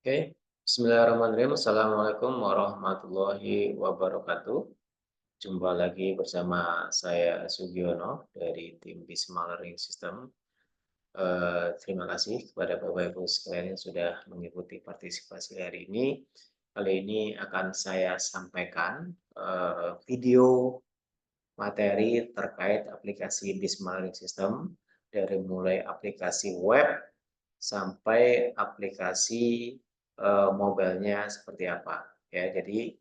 Oke, Bismillahirrahmanirrahim. Assalamualaikum warahmatullahi wabarakatuh. Jumpa lagi bersama saya Sugiono dari tim Bisma Learning System. Terima kasih kepada Bapak Ibu sekalian yang sudah mengikuti partisipasi hari ini. Kali ini akan saya sampaikan video materi terkait aplikasi Bisma Learning System dari mulai aplikasi web sampai aplikasi mobilenya seperti apa. Ya, jadi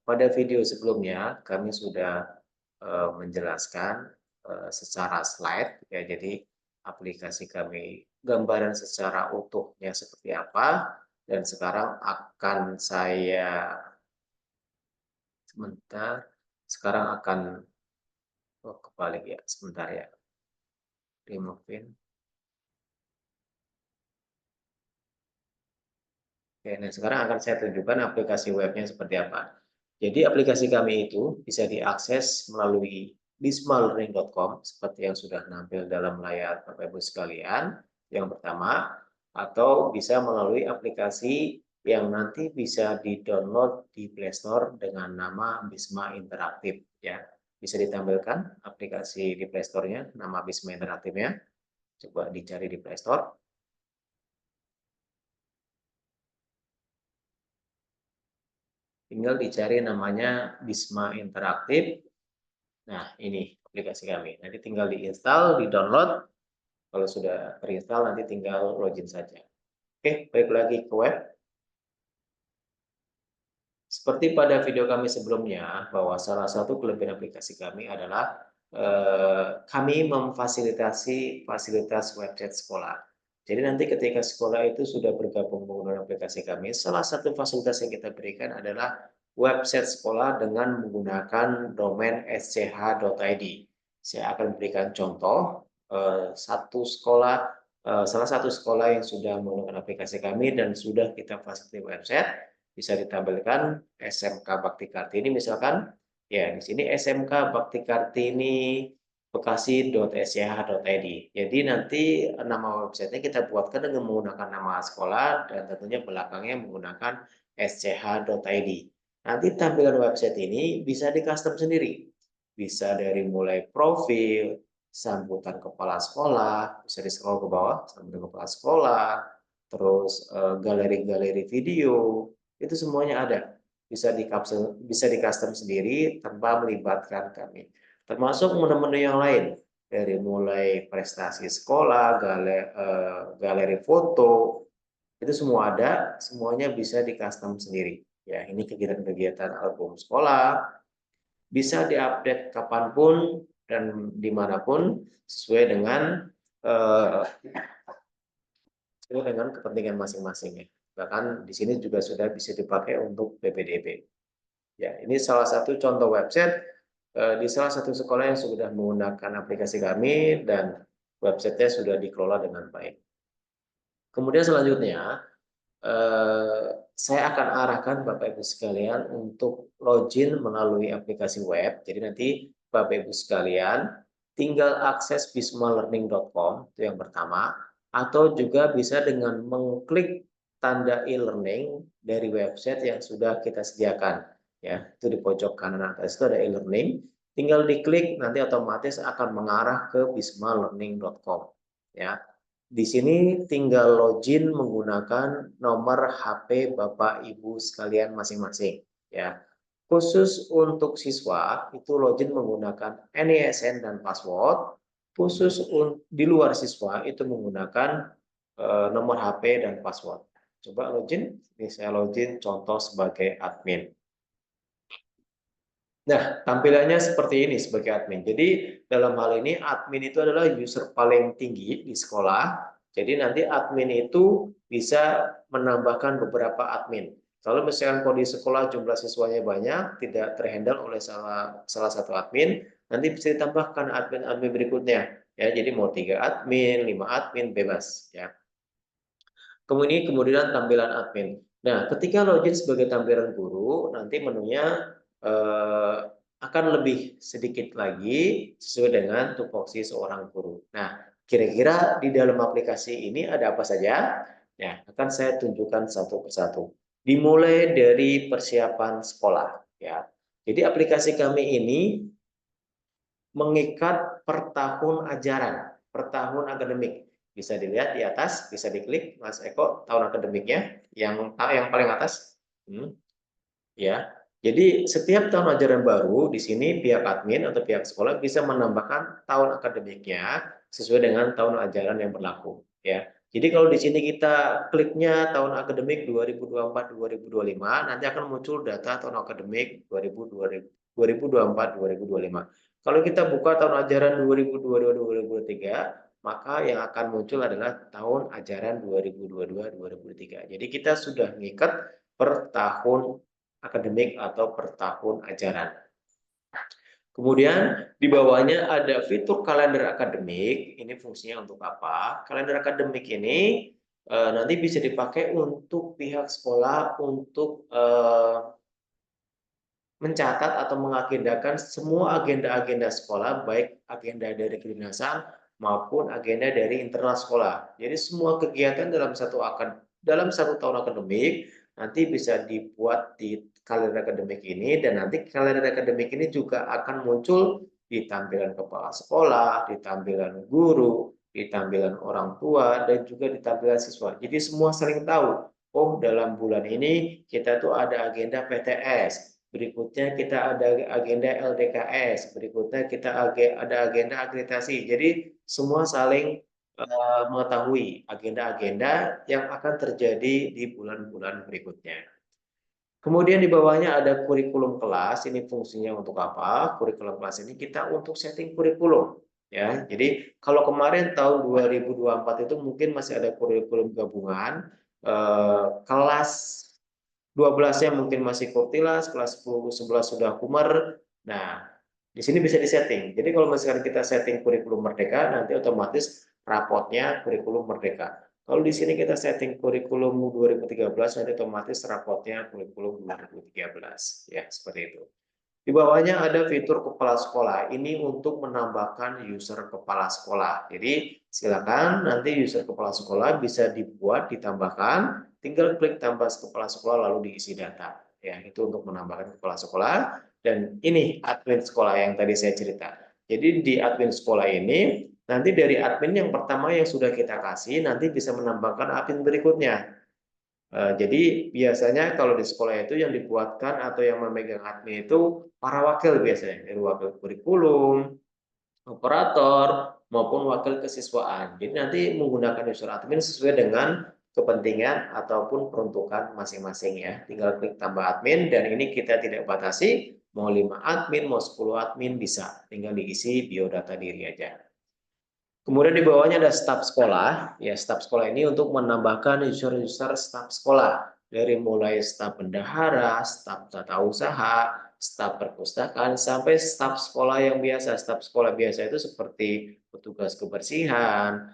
pada video sebelumnya kami sudah menjelaskan secara slide. Ya, jadi aplikasi kami gambaran secara utuhnya seperti apa. Dan sekarang akan saya sekarang akan kebalik ya, sebentar ya, remove. Oke, nah sekarang akan saya tunjukkan aplikasi webnya seperti apa. Jadi aplikasi kami itu bisa diakses melalui bismalearning.com seperti yang sudah nampil dalam layar Bapak Ibu sekalian. Yang pertama, atau bisa melalui aplikasi yang nanti bisa di-download di Play Store dengan nama Bisma Interaktif ya. Bisa ditampilkan aplikasi di Play Store-nya nama Bisma Interaktifnya. Coba dicari di Play Store. Tinggal dicari namanya Bisma Interaktif. Nah, ini aplikasi kami. Nanti tinggal diinstal, di-download. Kalau sudah terinstall, nanti tinggal login saja. Oke, balik lagi ke web. Seperti pada video kami sebelumnya, bahwa salah satu kelebihan aplikasi kami adalah kami memfasilitasi fasilitas website sekolah. Jadi nanti ketika sekolah itu sudah bergabung menggunakan aplikasi kami, salah satu fasilitas yang kita berikan adalah website sekolah dengan menggunakan domain sch.id. Saya akan berikan contoh salah satu sekolah yang sudah menggunakan aplikasi kami dan sudah kita fasilitasi website. Bisa ditampilkan SMK Bakti Kartini misalkan, ya di sini SMK Bakti Kartini bekasi.sch.id. Jadi nanti nama websitenya kita buatkan dengan menggunakan nama sekolah dan tentunya belakangnya menggunakan sch.id. Nanti tampilan website ini bisa di custom sendiri. Bisa dari mulai profil, sambutan kepala sekolah, bisa di scroll ke bawah, sambutan kepala sekolah, terus galeri-galeri video, itu semuanya ada. Bisa di custom sendiri tanpa melibatkan kami. Termasuk menu-menu yang lain dari mulai prestasi sekolah, galeri foto, itu semua ada, semuanya bisa di custom sendiri. Ya, ini kegiatan-kegiatan album sekolah, bisa diupdate kapanpun dan dimanapun sesuai eh, dengan kepentingan masing-masing ya. Bahkan di sini juga sudah bisa dipakai untuk PPDB. Ya, ini salah satu contoh website di salah satu sekolah yang sudah menggunakan aplikasi kami dan websitenya sudah dikelola dengan baik. Kemudian selanjutnya, saya akan arahkan Bapak Ibu sekalian untuk login melalui aplikasi web. Jadi nanti Bapak Ibu sekalian tinggal akses bismalearning.com, itu yang pertama, atau juga bisa dengan mengklik tanda e-learning dari website yang sudah kita sediakan. Ya, itu di pojok kanan atas itu ada e-learning. Tinggal diklik, nanti otomatis akan mengarah ke bismalearning.com. Ya, di sini tinggal login menggunakan nomor HP Bapak Ibu sekalian masing-masing ya. Khusus untuk siswa itu login menggunakan NISN dan password. Khusus di luar siswa itu menggunakan nomor HP dan password. Coba login, ini saya login contoh sebagai admin. Nah, tampilannya seperti ini sebagai admin. Jadi, dalam hal ini admin itu adalah user paling tinggi di sekolah. Jadi, nanti admin itu bisa menambahkan beberapa admin. Kalau misalkan kondisi sekolah jumlah siswanya banyak, tidak terhandle oleh salah satu admin, nanti bisa ditambahkan admin-admin berikutnya. Ya, jadi mau 3 admin, 5 admin, bebas. Ya. Kemudian tampilan admin. Nah, ketika login sebagai tampilan guru, nanti menunya akan lebih sedikit lagi sesuai dengan tupoksi seorang guru. Nah, kira-kira di dalam aplikasi ini ada apa saja? Ya, akan saya tunjukkan satu persatu. Dimulai dari persiapan sekolah, ya. Jadi aplikasi kami ini mengikat per tahun ajaran, per tahun akademik. Bisa dilihat di atas, bisa diklik, Mas Eko, tahun akademiknya, yang paling atas. Ya, jadi setiap tahun ajaran baru di sini pihak admin atau pihak sekolah bisa menambahkan tahun akademiknya sesuai dengan tahun ajaran yang berlaku. Ya, jadi kalau di sini kita kliknya tahun akademik 2024-2025, nanti akan muncul data tahun akademik 2024-2025. Kalau kita buka tahun ajaran 2022-2023, maka yang akan muncul adalah tahun ajaran 2022-2023. Jadi kita sudah mengikat per tahun akademik atau per tahun ajaran. Kemudian di bawahnya ada fitur kalender akademik. Ini fungsinya untuk apa? Kalender akademik ini nanti bisa dipakai untuk pihak sekolah untuk mencatat atau mengagendakan semua agenda-agenda sekolah, baik agenda dari kedinasan maupun agenda dari internal sekolah. Jadi semua kegiatan dalam satu tahun akademik nanti bisa dibuat di kalender akademik ini, dan nanti kalender akademik ini juga akan muncul di tampilan kepala sekolah, di tampilan guru, di tampilan orang tua, dan juga di tampilan siswa. Jadi semua saling tahu, oh dalam bulan ini kita tuh ada agenda PTS, berikutnya kita ada agenda LDKS, berikutnya kita ada agenda akreditasi. Jadi semua saling mengetahui agenda-agenda yang akan terjadi di bulan-bulan berikutnya. Kemudian di bawahnya ada kurikulum kelas. Ini fungsinya untuk apa? Kurikulum kelas ini kita untuk setting kurikulum. Ya, jadi kalau kemarin tahun 2024 itu mungkin masih ada kurikulum gabungan, kelas 12-nya mungkin masih Kurtilas, kelas 10, 11 sudah Kumer. Nah, di sini bisa disetting. Jadi kalau misalkan kita setting kurikulum Merdeka, nanti otomatis rapotnya kurikulum Merdeka. Kalau di sini kita setting kurikulum 2013, nanti otomatis rapotnya kurikulum 2013. Ya, seperti itu. Di bawahnya ada fitur kepala sekolah. Ini untuk menambahkan user kepala sekolah. Jadi silakan nanti user kepala sekolah bisa dibuat, ditambahkan. Tinggal klik tambah kepala sekolah lalu diisi data. Ya, itu untuk menambahkan kepala sekolah. Dan ini admin sekolah yang tadi saya cerita. Jadi di admin sekolah ini nanti dari admin yang pertama yang sudah kita kasih nanti bisa menambahkan admin berikutnya. Jadi biasanya kalau di sekolah itu yang dibuatkan atau yang memegang admin itu para wakil biasanya, dari wakil kurikulum, operator, maupun wakil kesiswaan. Jadi nanti menggunakan user admin sesuai dengan kepentingan ataupun peruntukan masing-masing ya. Tinggal klik tambah admin, dan ini kita tidak batasi, mau 5 admin, mau 10 admin bisa. Tinggal diisi biodata diri aja. Kemudian di bawahnya ada staf sekolah. Ya, staf sekolah ini untuk menambahkan user-user staf sekolah. Dari mulai staf bendahara, staf tata usaha, staf perpustakaan, sampai staf sekolah yang biasa. Staf sekolah biasa itu seperti petugas kebersihan,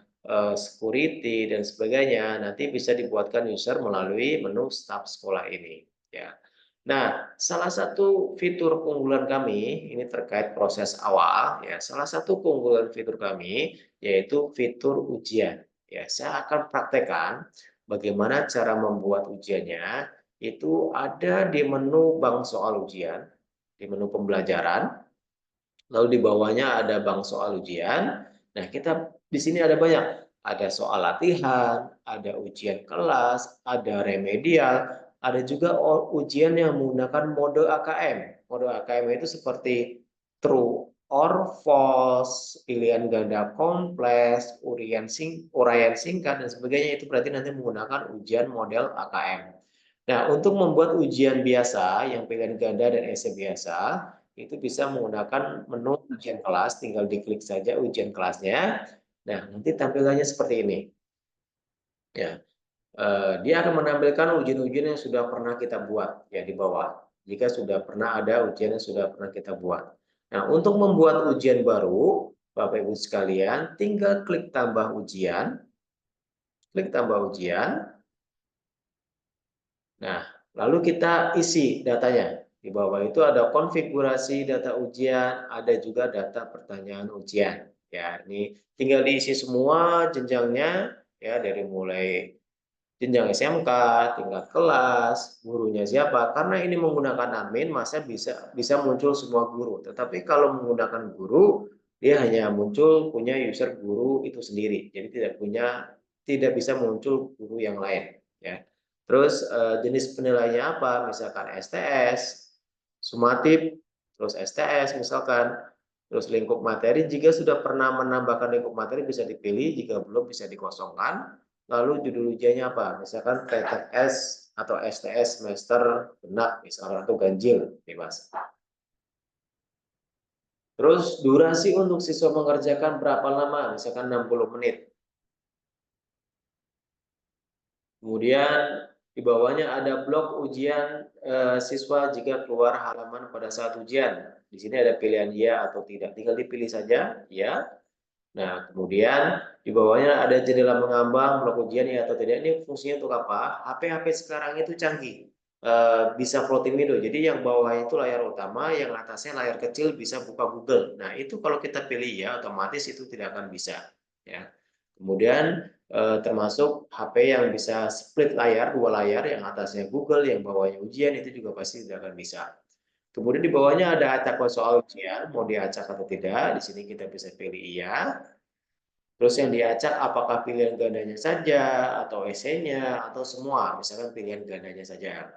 security, dan sebagainya. Nanti bisa dibuatkan user melalui menu staf sekolah ini. Ya. Nah, salah satu fitur keunggulan kami, ini terkait proses awal, ya. Salah satu keunggulan fitur kami yaitu fitur ujian. Ya, saya akan praktekkan bagaimana cara membuat ujiannya. Itu ada di menu bank soal ujian, di menu pembelajaran. Lalu di bawahnya ada bank soal ujian. Nah, kita di sini ada banyak. Ada soal latihan, ada ujian kelas, ada remedial, ada juga ujian yang menggunakan mode AKM. Mode AKM itu seperti true or false, pilihan ganda kompleks, uraian singkat, dan sebagainya. Itu berarti nanti menggunakan ujian model AKM. Nah, untuk membuat ujian biasa yang pilihan ganda dan esai biasa, itu bisa menggunakan menu ujian kelas, tinggal diklik saja ujian kelasnya. Nah, nanti tampilannya seperti ini. Ya, dia akan menampilkan ujian-ujian yang sudah pernah kita buat ya di bawah. Jika sudah pernah ada ujian yang sudah pernah kita buat. Nah, untuk membuat ujian baru, Bapak Ibu sekalian, tinggal klik tambah ujian, klik tambah ujian. Nah, lalu kita isi datanya. Di bawah itu ada konfigurasi data ujian, ada juga data pertanyaan ujian. Ya, ini tinggal diisi semua jenjangnya ya, dari mulai jenjang SMK, tingkat kelas, gurunya siapa. Karena ini menggunakan admin, masa bisa muncul semua guru. Tetapi kalau menggunakan guru, dia hanya muncul punya user guru itu sendiri. Jadi tidak bisa muncul guru yang lain. Ya. Terus jenis penilaiannya apa? Misalkan STS, sumatif, terus STS misalkan, terus lingkup materi. Jika sudah pernah menambahkan lingkup materi bisa dipilih, jika belum bisa dikosongkan. Lalu judul ujiannya apa? Misalkan PTS atau STS semester genap misalkan atau ganjil bebas. Terus durasi untuk siswa mengerjakan berapa lama? Misalkan 60 menit. Kemudian di bawahnya ada blok ujian siswa jika keluar halaman pada saat ujian. Di sini ada pilihan ya atau tidak. Tinggal dipilih saja ya. Nah, kemudian di bawahnya ada jendela mengambang, blok ujian ya atau tidak. Ini fungsinya untuk apa? HP-HP sekarang itu canggih. Bisa floating window. Jadi yang bawah itu layar utama, yang atasnya layar kecil bisa buka Google. Nah, itu kalau kita pilih ya, otomatis itu tidak akan bisa. Ya. Kemudian termasuk HP yang bisa split layar, dua layar, yang atasnya Google, yang bawahnya ujian, itu juga pasti tidak akan bisa. Kemudian di bawahnya ada acak soal ujian, mau diacak atau tidak. Di sini kita bisa pilih iya. Terus yang diacak apakah pilihan gandanya saja, atau esainya, atau semua. Misalkan pilihan gandanya saja.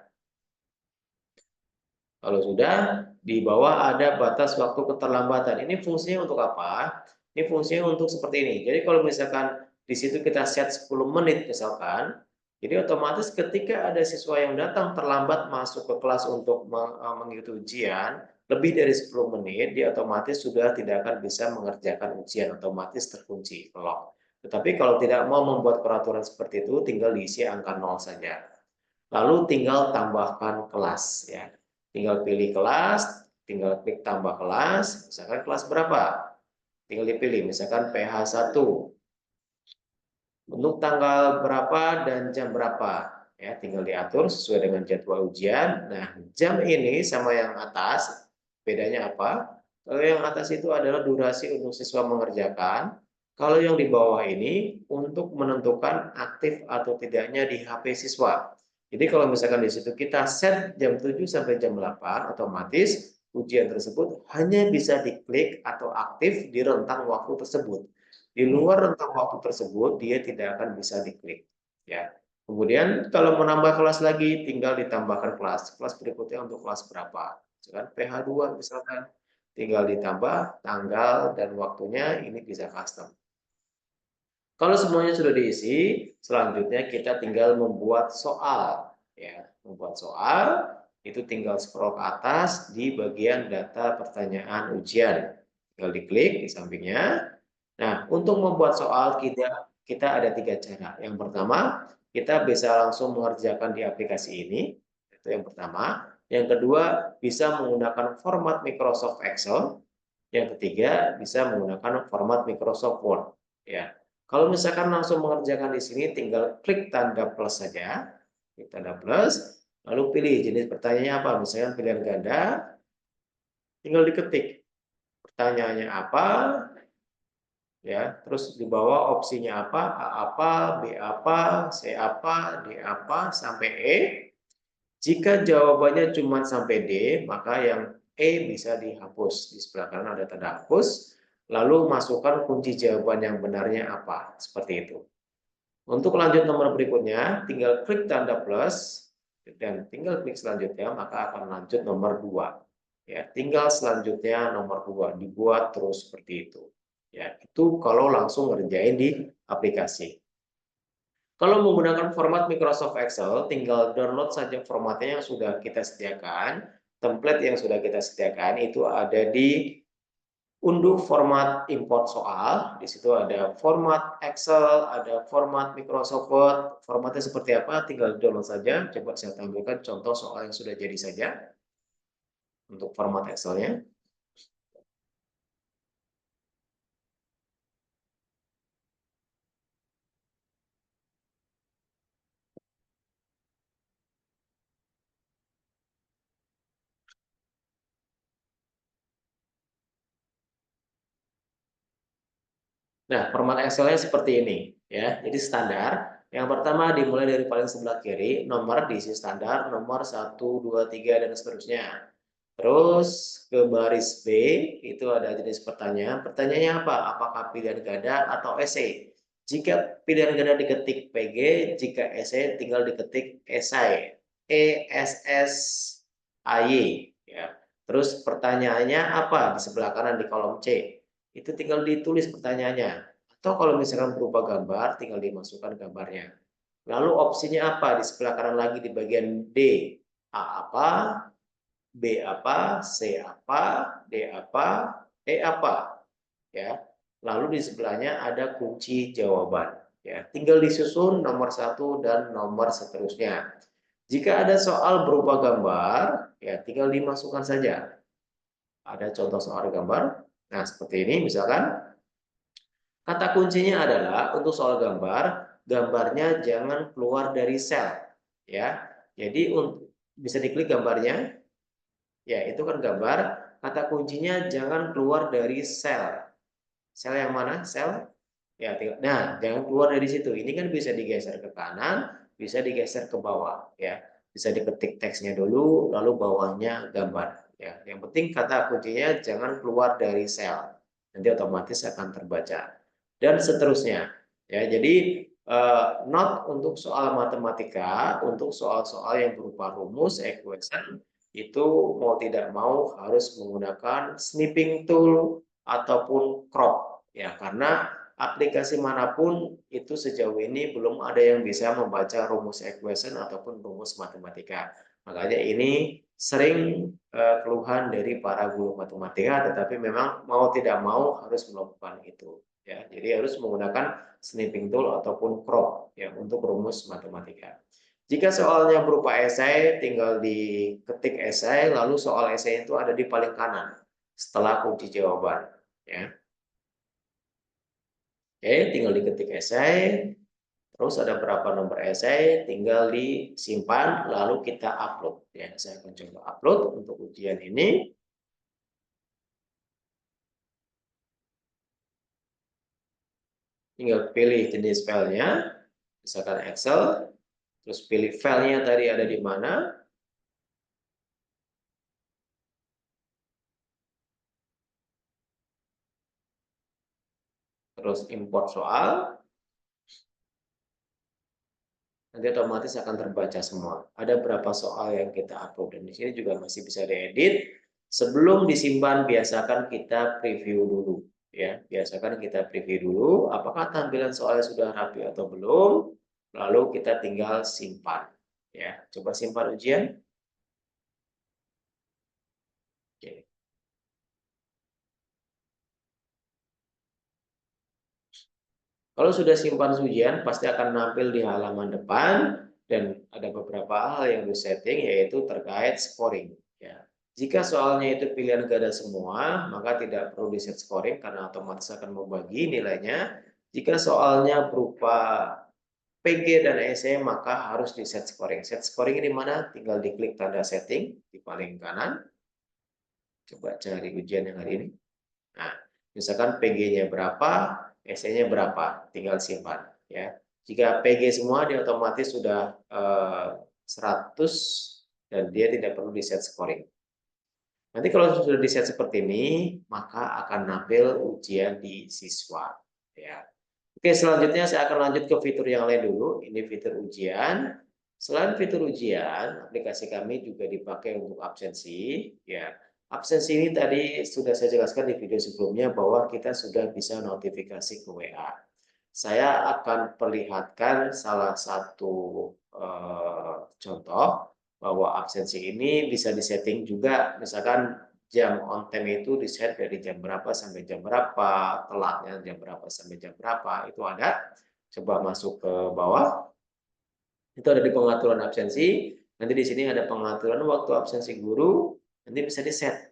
Kalau sudah, di bawah ada batas waktu keterlambatan. Ini fungsinya untuk apa? Ini fungsinya untuk seperti ini. Jadi kalau misalkan di situ kita set 10 menit misalkan, jadi otomatis ketika ada siswa yang datang terlambat masuk ke kelas untuk mengikuti ujian, lebih dari 10 menit, dia otomatis sudah tidak akan bisa mengerjakan ujian, otomatis terkunci, lock. Tetapi kalau tidak mau membuat peraturan seperti itu, tinggal diisi angka 0 saja. Lalu tinggal tambahkan kelas, ya. Tinggal pilih kelas, tinggal klik tambah kelas, misalkan kelas berapa? Tinggal dipilih, misalkan PH1. Untuk tanggal berapa dan jam berapa? Ya, tinggal diatur sesuai dengan jadwal ujian. Nah, jam ini sama yang atas, bedanya apa? Kalau yang atas itu adalah durasi untuk siswa mengerjakan. Kalau yang di bawah ini untuk menentukan aktif atau tidaknya di HP siswa. Jadi kalau misalkan di situ kita set jam 7 sampai jam 8, otomatis ujian tersebut hanya bisa diklik atau aktif di rentang waktu tersebut. Di luar rentang waktu tersebut dia tidak akan bisa diklik. Ya. Kemudian kalau menambah kelas lagi tinggal ditambahkan kelas. Kelas berikutnya untuk kelas berapa? Misalkan PH2 misalkan tinggal ditambah tanggal dan waktunya, ini bisa custom. Kalau semuanya sudah diisi, selanjutnya kita tinggal membuat soal. Ya, membuat soal itu tinggal scroll ke atas di bagian data pertanyaan ujian. Tinggal diklik di sampingnya. Nah, untuk membuat soal kita ada 3 cara. Yang pertama, kita bisa langsung mengerjakan di aplikasi ini. Itu yang pertama. Yang kedua, bisa menggunakan format Microsoft Excel. Yang ketiga, bisa menggunakan format Microsoft Word. Ya. Kalau misalkan langsung mengerjakan di sini, tinggal klik tanda plus saja. Klik tanda plus, lalu pilih jenis pertanyaannya apa. Misalkan pilihan ganda, tinggal diketik pertanyaannya apa, ya. Terus di bawah opsinya apa, A apa, B apa, C apa, D apa, sampai E. Jika jawabannya cuma sampai D, maka yang E bisa dihapus. Di sebelah kanan ada tanda hapus. Lalu masukkan kunci jawaban yang benarnya apa. Seperti itu. Untuk lanjut nomor berikutnya, tinggal klik tanda plus. Dan tinggal klik selanjutnya, maka akan lanjut nomor 2. Ya, tinggal selanjutnya nomor 2. Dibuat terus seperti itu. Ya, itu kalau langsung ngerjain di aplikasi. Kalau menggunakan format Microsoft Excel, tinggal download saja formatnya yang sudah kita sediakan. Template yang sudah kita sediakan itu ada di unduh format import soal. Di situ ada format Excel, ada format Microsoft Word. Formatnya seperti apa? Tinggal download saja. Coba saya tampilkan contoh soal yang sudah jadi saja untuk format Excel-nya. Nah, format Excel-nya seperti ini, ya. Jadi standar. Yang pertama dimulai dari paling sebelah kiri, nomor diisi standar, nomor 1, 2, 3, dan seterusnya. Terus ke baris B, itu ada jenis pertanyaan. Pertanyaannya apa? Apakah pilihan ganda atau esai? Jika pilihan ganda diketik PG, jika esai tinggal diketik esai. ESSAY. Ya. Terus pertanyaannya apa? Di sebelah kanan di kolom C. Itu tinggal ditulis pertanyaannya. Atau kalau misalkan berupa gambar, tinggal dimasukkan gambarnya. Lalu opsinya apa? Di sebelah kanan lagi di bagian D. A apa? B apa? C apa? D apa? E apa? Ya. Lalu di sebelahnya ada kunci jawaban. Ya, tinggal disusun nomor 1 dan nomor seterusnya. Jika ada soal berupa gambar, ya tinggal dimasukkan saja. Ada contoh soal gambar. Nah, seperti ini misalkan. Kata kuncinya adalah untuk soal gambar, gambarnya jangan keluar dari sel, ya. Jadi bisa diklik gambarnya, ya itu kan gambar. Kata kuncinya jangan keluar dari sel. Sel yang mana? Sel. Ya, nah jangan keluar dari situ. Ini kan bisa digeser ke kanan, bisa digeser ke bawah, ya. Bisa diketik teksnya dulu, lalu bawahnya gambar. Ya, yang penting kata kuncinya jangan keluar dari sel. Nanti otomatis akan terbaca dan seterusnya. Ya, jadi not untuk soal matematika, untuk soal-soal yang berupa rumus, equation, itu mau tidak mau harus menggunakan snipping tool ataupun crop. Ya, karena aplikasi manapun itu sejauh ini belum ada yang bisa membaca rumus equation ataupun rumus matematika. Makanya ini sering keluhan dari para guru matematika, tetapi memang mau tidak mau harus melakukan itu. Ya, jadi harus menggunakan snipping tool ataupun crop ya untuk rumus matematika. Jika soalnya berupa esai, tinggal diketik esai, lalu soal esai itu ada di paling kanan setelah kunci jawaban. Ya. Oke, tinggal diketik esai, terus ada berapa nomor esai, tinggal disimpan, lalu kita upload. Ya, saya akan coba upload untuk ujian ini. Tinggal pilih jenis filenya, misalkan Excel, terus pilih filenya tadi ada di mana, terus import soal, nanti otomatis akan terbaca semua. Ada berapa soal yang kita upload, dan di sini juga masih bisa diedit. Sebelum disimpan, biasakan kita preview dulu. Ya, biasakan kita preview dulu, apakah tampilan soalnya sudah rapi atau belum, lalu kita tinggal simpan. Ya, coba simpan ujian. Oke. Kalau sudah simpan ujian, pasti akan nampil di halaman depan dan ada beberapa hal yang disetting, yaitu terkait scoring. Ya. Jika soalnya itu pilihan ganda semua, maka tidak perlu di set scoring karena otomatis akan membagi nilainya. Jika soalnya berupa PG dan esai, maka harus di set scoring. Set scoring ini mana? Tinggal diklik tanda setting di paling kanan. Coba cari ujian yang hari ini. Nah, misalkan PG-nya berapa, SE-nya berapa, tinggal simpan. Ya. Jika PG semua, dia otomatis sudah 100 dan dia tidak perlu di set scoring. Nanti kalau sudah di set seperti ini, maka akan nampil ujian di siswa. Ya. Oke, selanjutnya saya akan lanjut ke fitur yang lain dulu. Ini fitur ujian. Selain fitur ujian, aplikasi kami juga dipakai untuk absensi. Ya, absensi ini tadi sudah saya jelaskan di video sebelumnya bahwa kita sudah bisa notifikasi ke WA. Saya akan perlihatkan salah satu contoh bahwa absensi ini bisa disetting juga, misalkan jam on time itu diset dari jam berapa sampai jam berapa, telatnya jam berapa sampai jam berapa, itu ada. Coba masuk ke bawah, itu ada di pengaturan absensi. Nanti di sini ada pengaturan waktu absensi guru, nanti bisa diset.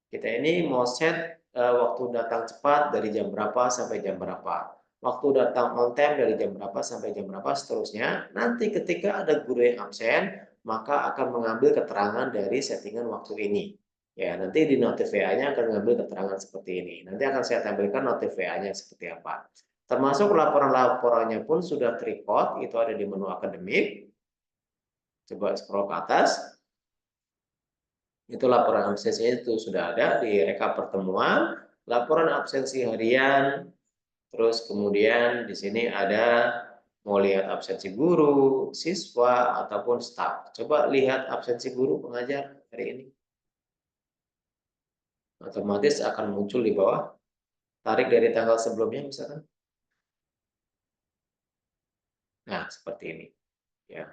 Kita ini mau set waktu datang cepat dari jam berapa sampai jam berapa. Waktu datang on time dari jam berapa sampai jam berapa, seterusnya. Nanti ketika ada guru yang absen, maka akan mengambil keterangan dari settingan waktu ini. Ya, nanti di notif WA-nya akan mengambil keterangan seperti ini. Nanti akan saya tampilkan notif WA-nya seperti apa. Termasuk laporan-laporannya pun sudah terrecord, itu ada di menu akademik. Coba scroll ke atas. Itu laporan absensinya itu sudah ada di rekap pertemuan, laporan absensi harian, terus kemudian di sini ada mau lihat absensi guru, siswa, ataupun staf. Coba lihat absensi guru pengajar hari ini. Otomatis akan muncul di bawah, tarik dari tanggal sebelumnya misalkan. Nah, seperti ini. Ya,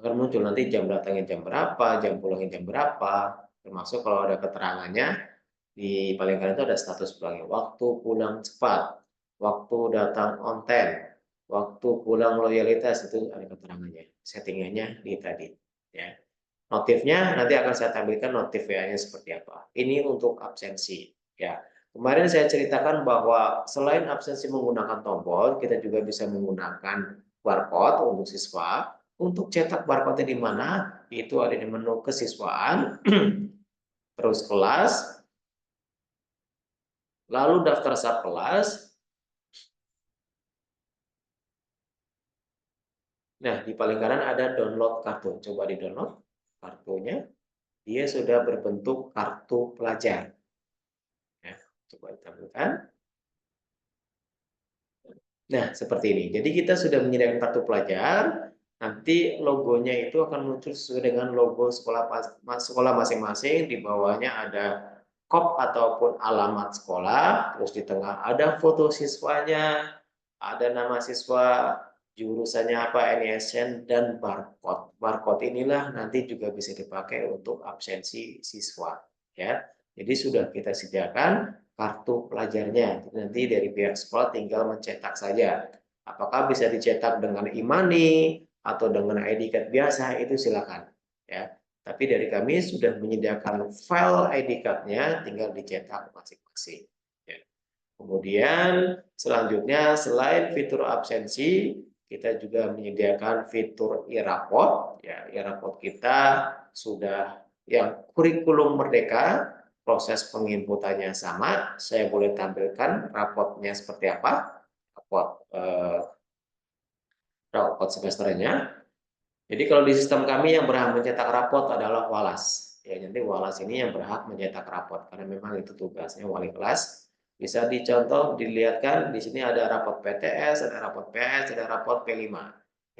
akan muncul nanti jam datangnya jam berapa, jam pulangnya jam berapa, termasuk kalau ada keterangannya. Di paling kanan itu ada status pulangnya. Waktu pulang cepat, waktu datang on time, waktu pulang loyalitas, itu ada keterangannya. Settingannya di tadi. Ya. Notifnya nanti akan saya tampilkan notif WA-nya seperti apa. Ini untuk absensi. Ya. Kemarin saya ceritakan bahwa selain absensi menggunakan tombol, kita juga bisa menggunakan barcode untuk siswa. Untuk cetak barcode di mana? Itu ada di menu kesiswaan, terus kelas, lalu daftar subkelas. Nah, di paling kanan ada download kartu. Coba di download kartunya. Dia sudah berbentuk kartu pelajar. Nah, coba ditampilkan. Nah, seperti ini. Jadi kita sudah menyediakan kartu pelajar. Nanti logonya itu akan muncul sesuai dengan logo sekolah masing-masing. Di bawahnya ada kop ataupun alamat sekolah. Terus di tengah ada foto siswanya, ada nama siswa, jurusannya apa, NISN, dan barcode. Barcode inilah nanti juga bisa dipakai untuk absensi siswa. Ya, jadi sudah kita sediakan kartu pelajarnya. Nanti dari pihak sekolah tinggal mencetak saja. Apakah bisa dicetak dengan e-money atau dengan ID card biasa, itu silakan. Ya, tapi dari kami sudah menyediakan file ID card-nya, tinggal dicetak masing-masing. Ya. Kemudian selanjutnya selain fitur absensi, kita juga menyediakan fitur e-raport. Ya, e-raport kita sudah yang kurikulum merdeka, proses penginputannya sama. Saya boleh tampilkan raportnya seperti apa, raport semesternya. Jadi kalau di sistem kami yang berhak mencetak raport adalah Walas. Ya, nanti Walas ini yang berhak mencetak raport karena memang itu tugasnya wali kelas. Bisa dicontoh, dilihatkan di sini ada raport PTS, ada raport PS, ada raport P5.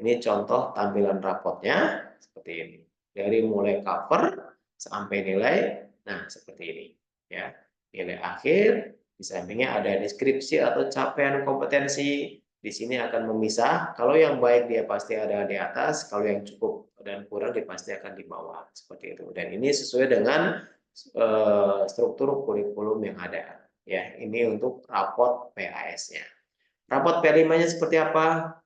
Ini contoh tampilan rapotnya seperti ini. Dari mulai cover sampai nilai, nah seperti ini. Ya, nilai akhir, di sampingnya ada deskripsi atau capaian kompetensi. Di sini akan memisah. Kalau yang baik dia pasti ada di atas, kalau yang cukup dan kurang dia pasti akan di bawah. Seperti itu. Dan ini sesuai dengan struktur kurikulum yang ada. Ya, ini untuk rapot PAS-nya. Rapot P5-nya seperti apa?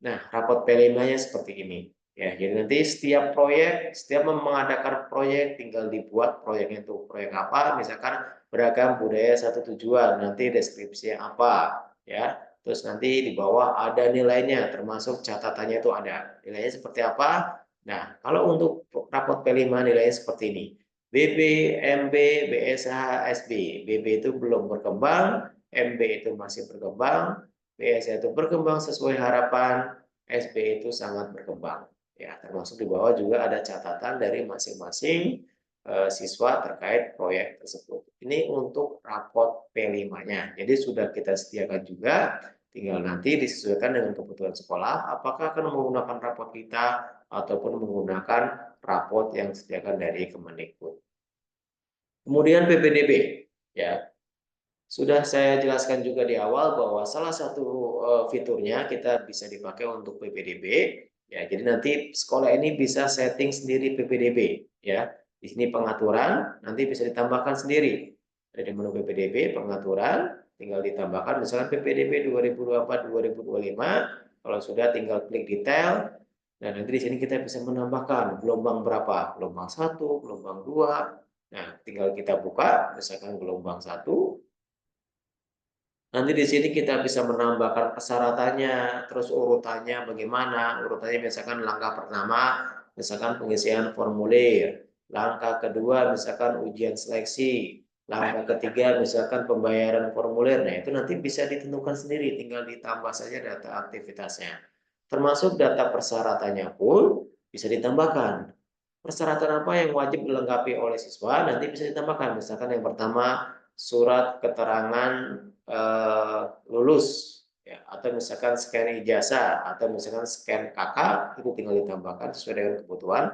Nah, rapot P5-nya seperti ini. Ya, jadi nanti setiap proyek, setiap mengadakan proyek, tinggal dibuat proyeknya itu proyek apa, misalkan beragam budaya satu tujuan, nanti deskripsinya apa, ya. Terus nanti di bawah ada nilainya, termasuk catatannya itu ada. Nilainya seperti apa? Nah, kalau untuk rapot P5 nilainya seperti ini. BB, MB, BSH, SB. BB itu belum berkembang, MB itu masih berkembang, BSH itu berkembang sesuai harapan, SB itu sangat berkembang. Ya, termasuk di bawah juga ada catatan dari masing-masing siswa terkait proyek tersebut. Ini untuk raport P5-nya. Jadi sudah kita sediakan juga, tinggal nanti disesuaikan dengan kebutuhan sekolah, apakah akan menggunakan raport kita ataupun menggunakan raport yang disediakan dari Kemendikbud. Kemudian PPDB, ya. Sudah saya jelaskan juga di awal bahwa salah satu fiturnya kita bisa dipakai untuk PPDB. Ya, jadi nanti sekolah ini bisa setting sendiri PPDB. Ya, di sini pengaturan nanti bisa ditambahkan sendiri. Dari menu PPDB pengaturan tinggal ditambahkan misalkan PPDB 2024-2025. Kalau sudah tinggal klik detail. Nah, nanti di sini kita bisa menambahkan gelombang berapa, gelombang 1, gelombang 2. Nah, tinggal kita buka misalkan gelombang 1. Nanti di sini kita bisa menambahkan persyaratannya, terus urutannya bagaimana. Urutannya misalkan langkah pertama, misalkan pengisian formulir. Langkah kedua, misalkan ujian seleksi. Langkah ketiga misalkan pembayaran formulir, nah itu nanti bisa ditentukan sendiri, tinggal ditambah saja data aktivitasnya. Termasuk data persyaratannya pun bisa ditambahkan. Persyaratan apa yang wajib dilengkapi oleh siswa nanti bisa ditambahkan. Misalkan yang pertama surat keterangan lulus, ya, atau misalkan scan ijazah, atau misalkan scan KK, itu tinggal ditambahkan sesuai dengan kebutuhan.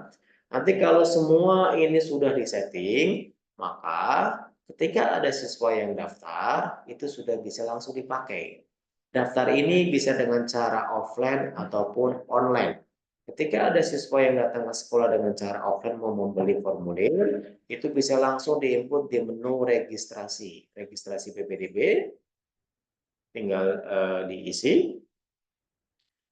Nanti kalau semua ini sudah disetting, maka ketika ada siswa yang daftar, itu sudah bisa langsung dipakai. Daftar ini bisa dengan cara offline ataupun online. Ketika ada siswa yang datang ke sekolah dengan cara offline mau membeli formulir, itu bisa langsung diinput di menu registrasi. Registrasi PPDB, tinggal diisi.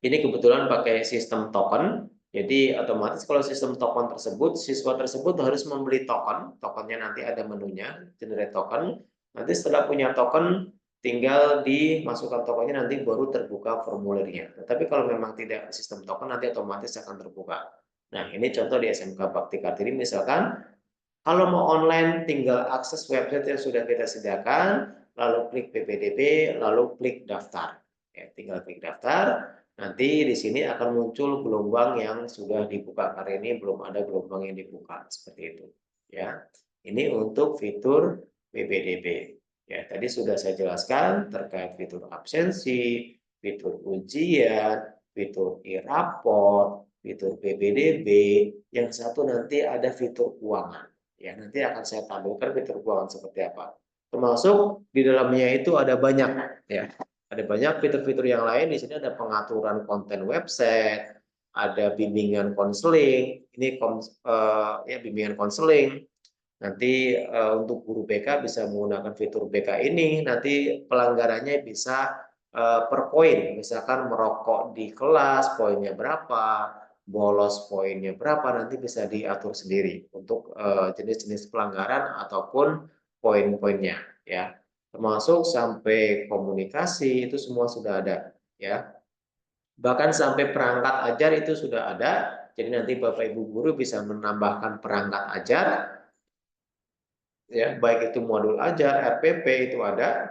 Ini kebetulan pakai sistem token, jadi otomatis kalau sistem token tersebut, siswa tersebut harus membeli token, tokennya nanti ada menunya, generate token. Nanti setelah punya token, tinggal dimasukkan tokennya, nanti baru terbuka formulirnya. Tapi kalau memang tidak sistem token, nanti otomatis akan terbuka. Nah, ini contoh di SMK Bakti Kartini, misalkan kalau mau online, tinggal akses website yang sudah kita sediakan, lalu klik PPDB, lalu klik daftar. Ya, tinggal klik daftar, nanti di sini akan muncul gelombang yang sudah dibuka. Karena ini belum ada gelombang yang dibuka, seperti itu. Ya, ini untuk fitur PPDB. Ya, tadi sudah saya jelaskan terkait fitur absensi, fitur ujian, fitur e-raport, fitur PPDB. Yang satu nanti ada fitur keuangan. Ya, nanti akan saya tampilkan fitur keuangan seperti apa. Termasuk di dalamnya itu ada banyak, ya. Ada banyak fitur-fitur yang lain. Di sini ada pengaturan konten website, ada bimbingan konseling. Ini ya bimbingan konseling. Nanti untuk guru BK bisa menggunakan fitur BK ini. Nanti pelanggarannya bisa per poin. Misalkan merokok di kelas, poinnya berapa, bolos poinnya berapa, nanti bisa diatur sendiri untuk jenis-jenis pelanggaran ataupun poin-poinnya, ya. Termasuk sampai komunikasi itu semua sudah ada, ya. Bahkan sampai perangkat ajar itu sudah ada. Jadi nanti Bapak Ibu guru bisa menambahkan perangkat ajar, ya, baik itu modul ajar, RPP itu ada,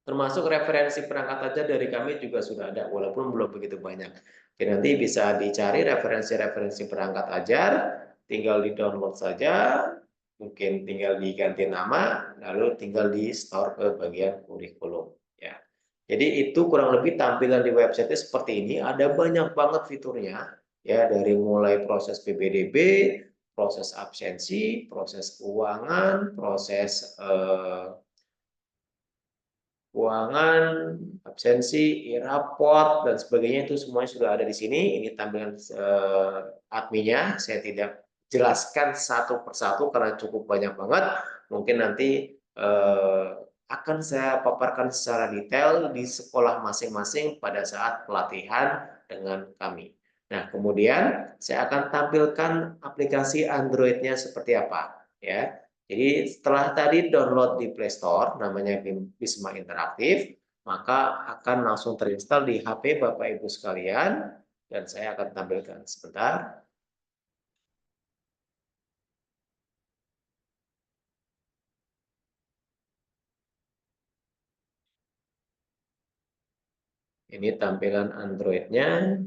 termasuk referensi perangkat ajar dari kami juga sudah ada, walaupun belum begitu banyak. Jadi nanti bisa dicari referensi-referensi perangkat ajar, tinggal di-download saja, mungkin tinggal diganti nama, lalu tinggal di-store ke bagian kurikulum. Ya. Jadi itu kurang lebih tampilan di website seperti ini, ada banyak banget fiturnya, ya, dari mulai proses PPDB, proses absensi, proses keuangan, proses keuangan, absensi, e-raport, dan sebagainya itu semuanya sudah ada di sini. Ini tampilan adminnya, saya tidak jelaskan satu persatu karena cukup banyak banget. Mungkin nanti akan saya paparkan secara detail di sekolah masing-masing pada saat pelatihan dengan kami. Nah, kemudian saya akan tampilkan aplikasi Android-nya seperti apa, ya. Jadi setelah tadi download di Play Store, namanya Bisma Interaktif, maka akan langsung terinstall di HP Bapak Ibu sekalian, dan saya akan tampilkan sebentar. Ini tampilan Android-nya,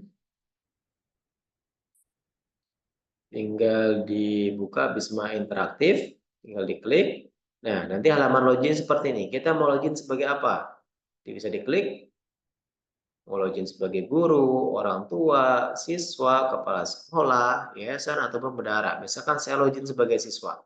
tinggal dibuka Bisma Interaktif, tinggal diklik. Nah, nanti halaman login seperti ini. Kita mau login sebagai apa? Bisa diklik, mau login sebagai guru, orang tua, siswa, kepala sekolah, yayasan, ataupun bendahara. Misalkan saya login sebagai siswa.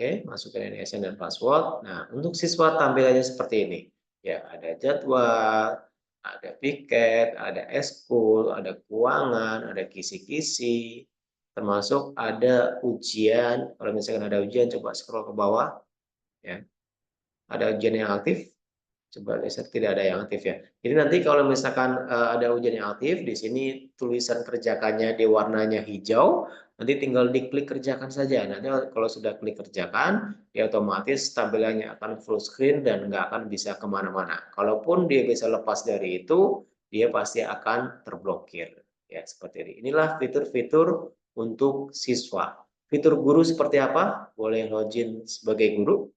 Oke, masukkan NISN dan password. Nah, untuk siswa tampilannya seperti ini. Ya, ada jadwal, ada piket, ada eskul, ada keuangan, ada kisi-kisi, termasuk ada ujian. Kalau misalkan ada ujian, coba scroll ke bawah. Ya, ada ujian yang aktif. Coba lihat tidak ada yang aktif ya. Jadi nanti kalau misalkan ada ujian yang aktif, di sini tulisan kerjakannya di warnanya hijau, nanti tinggal diklik kerjakan saja. Nanti kalau sudah klik kerjakan, ya otomatis tampilannya akan full screen dan nggak akan bisa kemana-mana. Kalaupun dia bisa lepas dari itu, dia pasti akan terblokir. Ya seperti ini. Inilah fitur-fitur untuk siswa. Fitur guru seperti apa? Boleh login sebagai guru.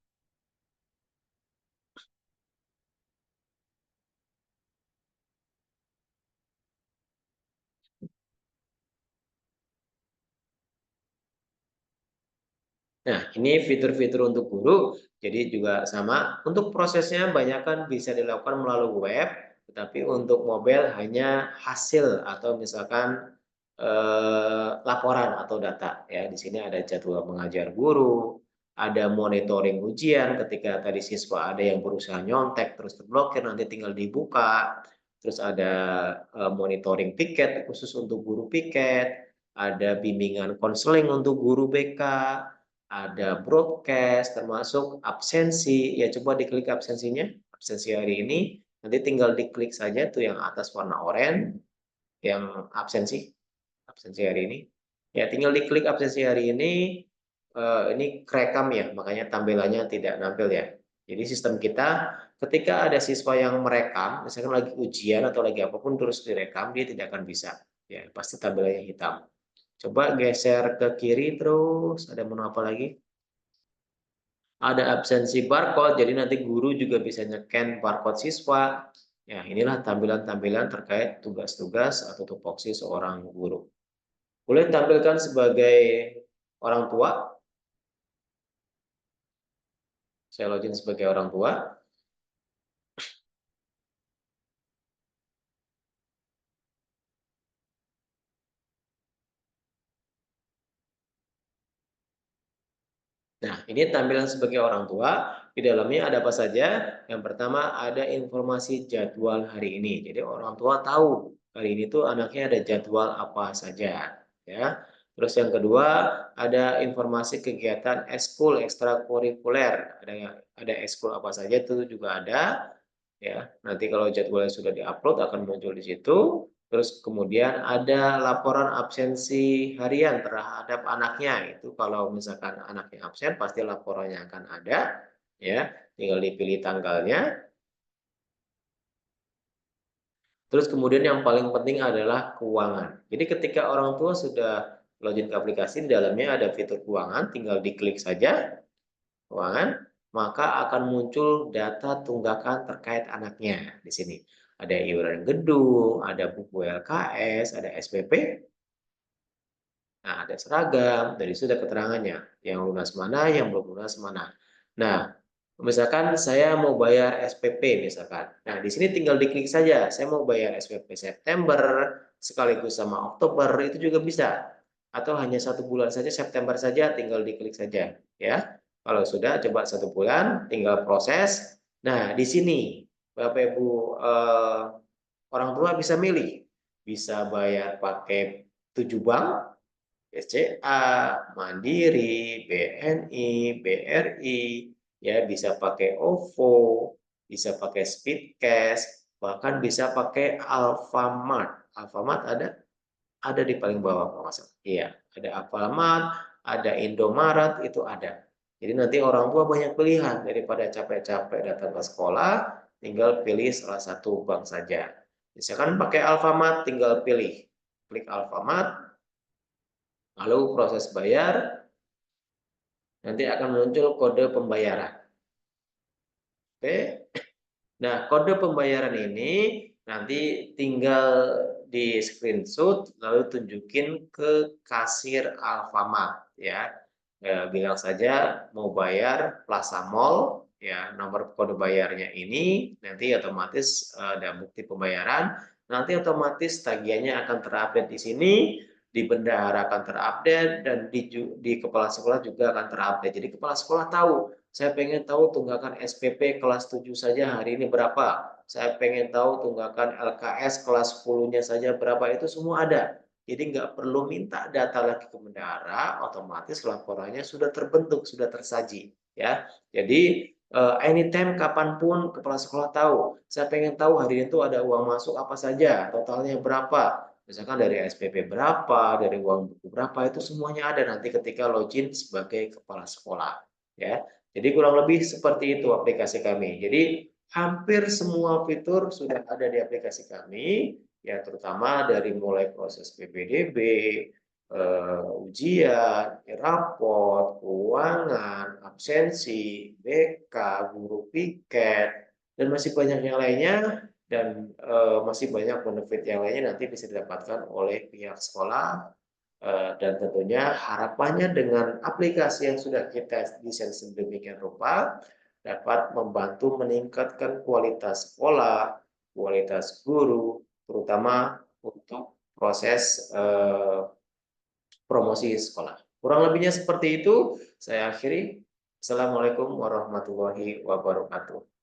Nah, ini fitur-fitur untuk guru, jadi juga sama. Untuk prosesnya banyak kan bisa dilakukan melalui web, tetapi untuk mobile hanya hasil atau misalkan laporan atau data. Ya, di sini ada jadwal mengajar guru, ada monitoring ujian ketika tadi siswa ada yang berusaha nyontek terus terblokir, nanti tinggal dibuka. Terus ada monitoring piket khusus untuk guru piket, ada bimbingan konseling untuk guru BK, ada broadcast termasuk absensi. Ya coba diklik absensinya, absensi hari ini, nanti tinggal diklik saja tuh yang atas warna oranye yang absensi hari ini. Ya tinggal diklik absensi hari ini kerekam ya, makanya tampilannya tidak nampil ya. Jadi sistem kita ketika ada siswa yang merekam, misalkan lagi ujian atau lagi apapun terus direkam, dia tidak akan bisa. Ya, pasti tampilannya hitam. Coba geser ke kiri terus, ada menu apa lagi? Ada absensi barcode, jadi nanti guru juga bisa nge-scan barcode siswa. Ya, inilah tampilan-tampilan terkait tugas-tugas atau tupoksi seorang guru. Boleh tampilkan sebagai orang tua. Saya login sebagai orang tua. Nah, ini tampilan sebagai orang tua. Di dalamnya ada apa saja? Yang pertama ada informasi jadwal hari ini. Jadi orang tua tahu hari ini tuh anaknya ada jadwal apa saja, ya. Terus yang kedua ada informasi kegiatan ekskul ekstrakurikuler. Ada ekskul apa saja itu juga ada, ya. Nanti kalau jadwalnya sudah diupload akan muncul di situ. Terus kemudian ada laporan absensi harian terhadap anaknya. Itu kalau misalkan anaknya absen pasti laporannya akan ada, ya. Tinggal dipilih tanggalnya. Terus kemudian yang paling penting adalah keuangan. Jadi ketika orang tua sudah login ke aplikasi, di dalamnya ada fitur keuangan, tinggal diklik saja keuangan, maka akan muncul data tunggakan terkait anaknya di sini. Ada iuran gedung, ada buku LKS, ada SPP, nah ada seragam, dari sudah keterangannya, yang lunas mana, yang belum lunas mana. Nah, misalkan saya mau bayar SPP misalkan. Nah, di sini tinggal diklik saja, saya mau bayar SPP September sekaligus sama Oktober itu juga bisa. Atau hanya 1 bulan saja, September saja, tinggal diklik saja, ya. Kalau sudah coba 1 bulan, tinggal proses. Nah, di sini Bapak Ibu orang tua bisa milih, bisa bayar pakai 7 bank, BCA, Mandiri, BNI, BRI, ya bisa pakai OVO, bisa pakai Speedcash, bahkan bisa pakai Alfamart. Alfamart ada di paling bawah kalau nggak salah. Iya, ada Alfamart, ada Indomaret itu ada. Jadi nanti orang tua banyak pilihan daripada capek-capek datang ke sekolah, tinggal pilih salah satu bank saja. Misalkan pakai Alfamart, tinggal pilih klik Alfamart, lalu proses bayar, nanti akan muncul kode pembayaran. Oke. Nah, kode pembayaran ini nanti tinggal di screenshot lalu tunjukin ke kasir Alfamart ya. Bilang saja mau bayar Plaza Mall ya, nomor kode bayarnya ini nanti otomatis ada bukti pembayaran, nanti otomatis tagihannya akan terupdate di sini, di bendahara akan terupdate dan di kepala sekolah juga akan terupdate. Jadi kepala sekolah tahu, saya pengen tahu tunggakan SPP kelas 7 saja hari ini berapa. Saya pengen tahu tunggakan LKS kelas 10-nya saja berapa. Itu semua ada. Jadi nggak perlu minta data lagi ke bendahara, otomatis laporannya sudah terbentuk, sudah tersaji. Ya, jadi anytime, kapanpun kepala sekolah tahu. Saya pengen tahu hari itu ada uang masuk apa saja, totalnya berapa. Misalkan dari SPP berapa, dari uang buku berapa, itu semuanya ada nanti ketika login sebagai kepala sekolah. Ya, jadi kurang lebih seperti itu aplikasi kami. Jadi hampir semua fitur sudah ada di aplikasi kami, ya terutama dari mulai proses PPDB, ujian, raport, keuangan, absensi, BK, guru piket, dan masih banyak yang lainnya, dan masih banyak benefit yang lainnya nanti bisa didapatkan oleh pihak sekolah. Dan tentunya harapannya dengan aplikasi yang sudah kita desain sedemikian rupa dapat membantu meningkatkan kualitas sekolah, kualitas guru, terutama untuk proses promosi sekolah. Kurang lebihnya seperti itu. Saya akhiri. Assalamualaikum warahmatullahi wabarakatuh.